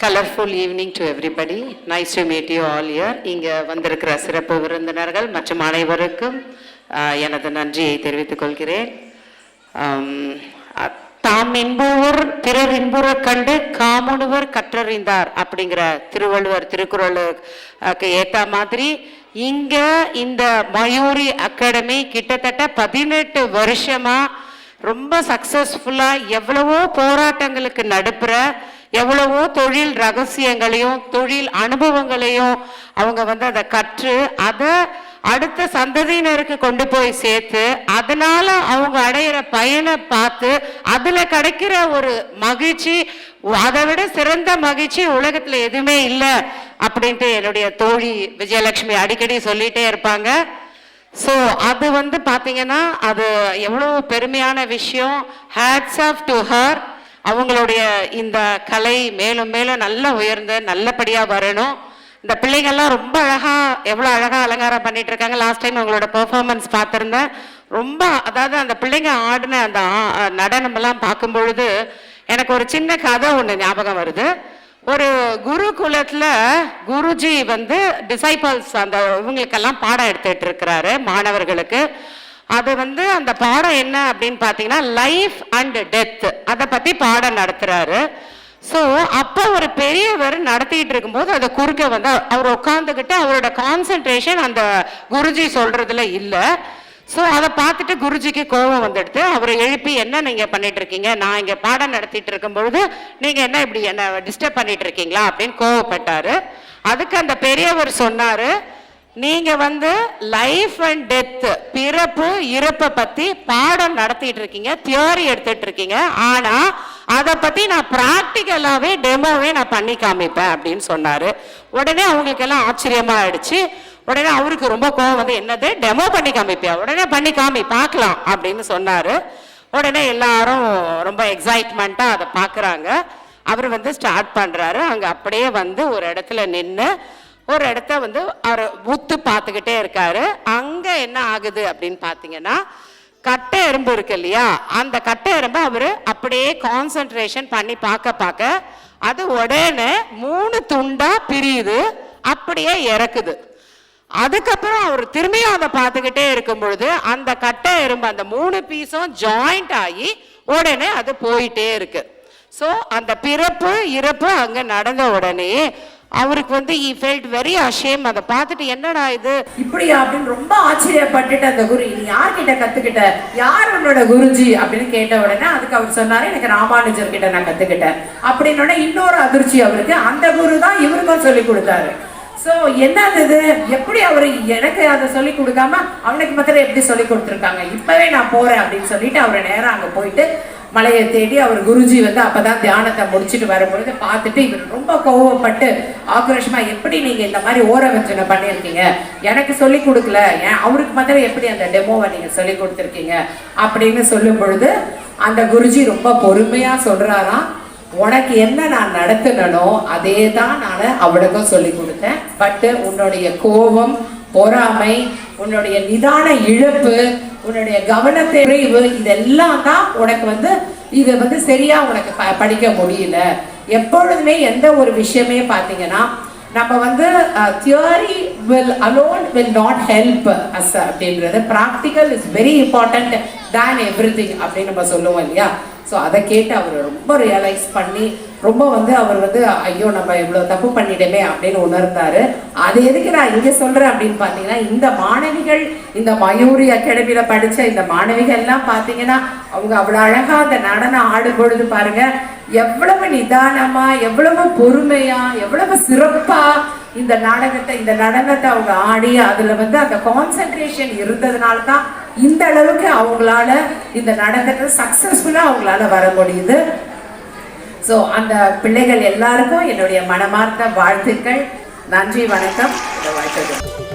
Colorful evening to everybody. Nice to meet you all here. இங்க வந்திருக்கிற சிறப்பு விருந்தினர்கள் மற்றும் அனைவருக்கும் எனது நன்றியை தெரிவித்துக் கொள்கிறேன். தாம் இன்புவர் பிறர் இன்புற கண்டு காமுனுவர் கற்றறிந்தார் அப்படிங்கிற திருவள்ளுவர் திருக்குறளுக்கு ஏற்ற மாதிரி இங்க இந்த மயூரி அகாடமி கிட்டத்தட்ட 18 வருஷமா ரொம்ப சக்சஸ்ஃபுல்லா எவ்வளவோ போராட்டங்களுக்கு நடுப்புற எவ்வளவோ தொழில் ரகசியங்களையும் தொழில் அனுபவங்களையும் அவங்க அதை கற்று அதை அடுத்த சந்ததியினருக்கு கொண்டு போய் சேர்த்து அதனால அவங்க அடையிற பயனை பார்த்து அதுல கிடைக்கிற ஒரு மகிழ்ச்சி அதை விட சிறந்த மகிழ்ச்சி உலகத்துல எதுவுமே இல்லை அப்படின்ட்டு என்னுடைய தோழி விஜயலட்சுமி அடிக்கடி சொல்லிட்டே இருப்பாங்க. ஸோ அது பார்த்தீங்கன்னா அது எவ்வளோ பெருமையான விஷயம். Hats off to her. அவங்களுடைய இந்த கலை மேலும் மேலும் நல்லா உயர்ந்து நல்லபடியாக வரணும். இந்த பிள்ளைங்கள்லாம் ரொம்ப எவ்வளோ அழகாக அலங்காரம் பண்ணிட்டு இருக்காங்க. லாஸ்ட் டைம் அவங்களோட பெர்ஃபார்மன்ஸ் பார்த்துருந்தேன். ரொம்ப அதாவது அந்த பிள்ளைங்க ஆடின அந்த நடனமெல்லாம் பார்க்கும் பொழுது எனக்கு ஒரு சின்ன கதை ஒன்று ஞாபகம் வருது. ஒரு குருகுலத்தில் குருஜி டிசைபிள்ஸ் அந்த இவங்களுக்கெல்லாம் பாடம் எடுத்துட்டு இருக்கிறாரு மாணவர்களுக்கு. அது அந்த பாடம் என்ன அப்படின்னு பார்த்தீங்கன்னா லைஃப் அண்ட் டெத் அதை பற்றி பாடம் நடத்துறாரு. ஸோ அப்போ ஒரு பெரியவர் நடத்திட்டு இருக்கும்போது அதை குறுக்க அவர் உட்காந்துக்கிட்டு அவரோட கான்சென்ட்ரேஷன் அந்த குருஜி சொல்றதுல இல்லை. ஸோ அதை பார்த்துட்டு குருஜிக்கு கோபம் வந்துடுது. அவரை எழுப்பி என்ன நீங்கள் பண்ணிட்டு இருக்கீங்க, நான் இங்கே பாடம் நடத்திட்டு இருக்கும் பொழுது நீங்கள் என்ன இப்படி என்ன டிஸ்டர்ப் பண்ணிட்டு இருக்கீங்களா அப்படின்னு கோவப்பட்டாரு. அதுக்கு அந்த பெரியவர் சொன்னாரு, நீங்க லைஃப் அண்ட் டெத் பிறப்பு இறப்பை பத்தி பாடம் நடத்திட்டு இருக்கீங்க, தியோரி எடுத்துட்டு இருக்கீங்க. ஆனா அதை பத்தி நான் பிராக்டிக்கலாவே டெமோவே நான் பண்ணி காமிப்பேன் அப்படின்னு சொன்னாரு. உடனே அவங்களுக்கு எல்லாம் ஆச்சரியமா ஆயிடுச்சு. உடனே அவருக்கு ரொம்ப கோவம் என்னது டெமோ பண்ணி காமிப்பியா, உடனே பண்ணி காமி பார்க்கலாம் அப்படின்னு சொன்னாரு. உடனே எல்லாரும் ரொம்ப எக்ஸைட்மெண்ட்டா அதை பார்க்குறாங்க. அவர் ஸ்டார்ட் பண்றாரு. அங்க அப்படியே ஒரு இடத்துல நின்று ஒரு இடத்த அவர் ஊத்து பார்த்துக்கிட்டே இருக்காரு. அங்க என்ன ஆகுது அப்படின்னு பார்த்தீங்கன்னா கட்டை எறும்பு இருக்கு இல்லையா, அந்த கட்டை எறும்பு அவரு அப்படியே கான்சென்ட்ரேஷன் பண்ணி பார்க்க அது உடனே 3 துண்டா பிரியுது, அப்படியே இறக்குது. அதுக்கப்புறம் அவர் திரும்பியும் அதை பார்த்துக்கிட்டே இருக்கும் பொழுது அந்த கட்டை எறும்பு அந்த 3 பீஸும் ஜாயிண்ட் ஆகி உடனே அது போயிட்டே இருக்கு. ஸோ அந்த பிறப்பு இறப்பு அங்க நடந்த உடனே அவருக்கு he felt very ashamed. அதை பார்த்துட்டு என்னடா இது இப்படியா அப்படின்னு ரொம்ப ஆச்சரியப்பட்டுட்டு அந்த குரு, நீ யார்கிட்ட கத்துக்கிட்ட, யார் உன்னோட குருஜி அப்படின்னு கேட்ட உடனே அதுக்கு அவர் சொன்னாரு, எனக்கு ராமானுஜர் கிட்ட நான் கத்துக்கிட்டேன் அப்படின்னு. இன்னொரு அதிர்ச்சி அவருக்கு, அந்த குரு தான் இவருக்கும் சொல்லி கொடுத்தாரு. ஸோ என்னது எப்படி அவரு எனக்கு அதை சொல்லி கொடுக்காம அவனுக்கு மாத்திரம் எப்படி சொல்லி கொடுத்துருக்காங்க, இப்பவே நான் போறேன் அப்படின்னு சொல்லிட்டு அவரை நேரம் அங்க போயிட்டு மலையை தேடி அவர் குருஜி அப்பதான் தியானத்தை முடிச்சுட்டு வரும்பொழுது பார்த்துட்டு இவர் ரொம்ப கோவப்பட்டு ஆக்ரோஷமா, எப்படி நீங்க இந்த மாதிரி ஓரவஞ்சனை பண்ணியிருக்கீங்க, எனக்கு சொல்லி கொடுக்கல, அவருக்கு மாத்திரம் எப்படி அந்த டெமோவை நீங்க சொல்லி கொடுத்துருக்கீங்க அப்படின்னு சொல்லும் பொழுது அந்த குருஜி ரொம்ப பொறுமையா சொல்றாராம், உனக்கு என்ன நான் நடத்தினோ அதே தான் நான் அவளுக்கும் சொல்லி கொடுத்தேன். பட் உன்னுடைய கோபம், பொறாமை, உன்னுடைய நிதான இழப்பு, உன்னுடைய கவனத்தை குறைவு, இதெல்லாம் தான் உனக்கு இது சரியா உனக்கு படிக்க முடியல. எப்பொழுதுமே எந்த ஒரு விஷயமே பார்த்தீங்கன்னா நம்ம theory will not help us அப்படின்றது, practical is very important than everything அப்படின்னு நம்ம சொல்லுவோம் இல்லையா. ஸோ அதை கேட்டு அவர் ரொம்ப ரியலைஸ் பண்ணி ரொம்ப அவர் ஐயோ நம்ம இவ்வளோ தப்பு பண்ணிட்டோமே அப்படின்னு உணர்ந்தாரு. அது எதுக்கு நான் இங்கே சொல்கிறேன் அப்படின்னு பார்த்தீங்கன்னா, இந்த மாணவிகள் இந்த மயூரி அகாடமியில் படித்த இந்த மாணவிகள்லாம் பார்த்தீங்கன்னா அவங்க அவ்வளோ அழகாக அந்த நடனம் ஆடும் பொழுது பாருங்க, எவ்வளவு நிதானமாக, எவ்வளவு பொறுமையாக, எவ்வளவு சிறப்பாக இந்த நடனத்தை அவங்க ஆடி அதுல வந்து அந்த கான்சென்ட்ரேஷன் இருந்ததுனால தான் இந்த அளவுக்கு அவங்களால இந்த நடனத்தை சக்சஸ்ஃபுல்லா அவங்களால வர முடியுது. ஸோ அந்த பிள்ளைகள் எல்லாருக்கும் என்னுடைய மனமார்ந்த வாழ்த்துக்கள். நன்றி, வணக்கம். இந்த வாழ்த்துக்கள்.